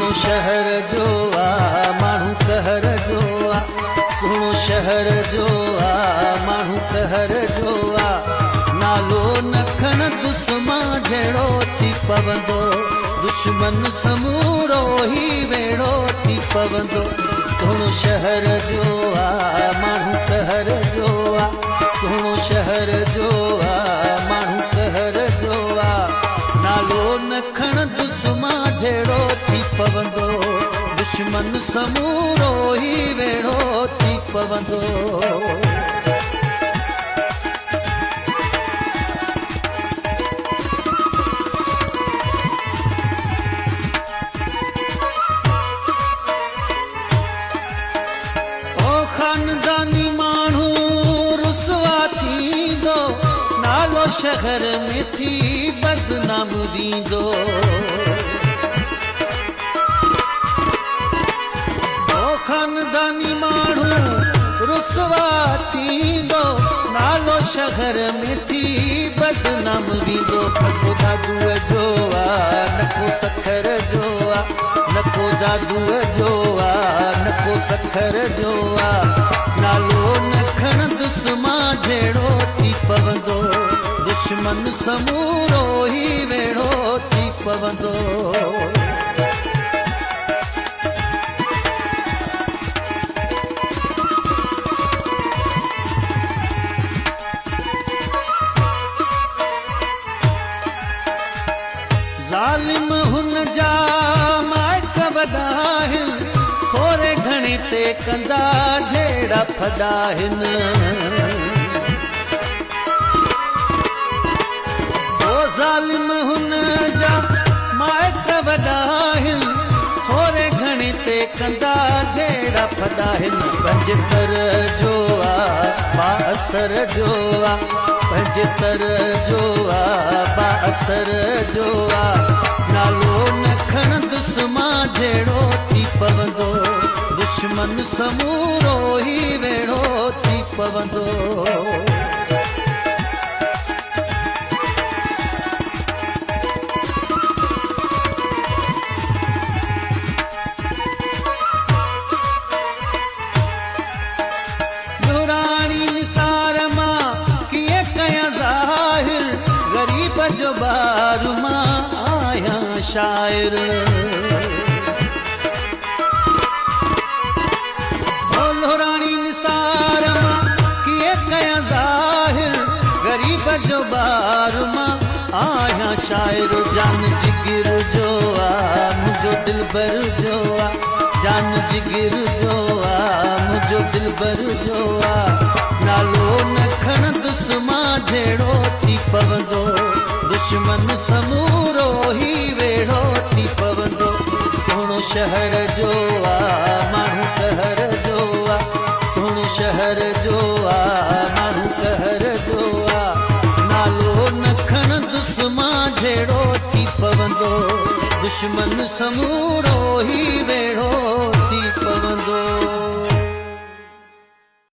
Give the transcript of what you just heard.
सुनो शहर जो आ माण्हू कहर जो आ, सुनो शहर जो आ माण्हू कहर जो आ, नालो न खण दुश्मन जहिड़ो थी पवंदो, दुश्मन समूरो ही वेड़ो थी पवंदो। सुनो शहर जो आ माण्हू कहर जो आ, सुनो शहर जो आ माण्हू कहर जो आ, नालो न खण दुश्मन जहिड़ो थी पवंदो, दुश्मन समूरो ही वेड़ो थी पवंदो। खानदानी माण्हू रुसवा थींदो, नालो शहर में थी बदनाम ॾींदो। खानदानी माण्हू रुसवा थींदो, नालो शहर में थी बदनाम ॾींदो। नको दादूअ जो आ नको सखर जो आ, नको दादूअ जो आ नको सखर जो आ, नालो न खण दुश्मन जहिड़ो थी पवंदो, दुश्मन समूरो ही वेड़ो थी पवंदो। ज़ालिम हुन जा माइट वॾा आहिनि, थोरे घणे ते कंदा जहिड़ा फॾा आहिनि। ओ ज़ालिम हुन जा माइट वॾा आहिनि, थोरे घणे ते कंदा जहिड़ा फॾा आहिनि। पंजतर जो आ बाअसर जो आ, पंजतर जो आ बाअसर जो आ, नालो न खण दुश्मन जहिड़ो थी पवंदो, दुश्मन समूरो ही वेड़ो थी पवंदो। गरीब जो बार मां आया शायर, बोलो रानी निसार मां किए कया ज़ाहिर, गरीब जो बार मां आया शायर। जान जिगर जो आ मुझो दिलबर जो आ, जान जिगर जो आ मुझो दिलबर जो आ, नालो न खण दुश्मन जहिड़ो थी पवंदो, दुश्मन समूरो ही वेड़ो थी पवंदो। सुनो शहर जो आ माण्हू कहर जो आ, सुनो शहर जो आ माण्हू कहर जो आ, नालो न खण दुश्मन जहिड़ो थी पवंदो, दुश्मन समूरो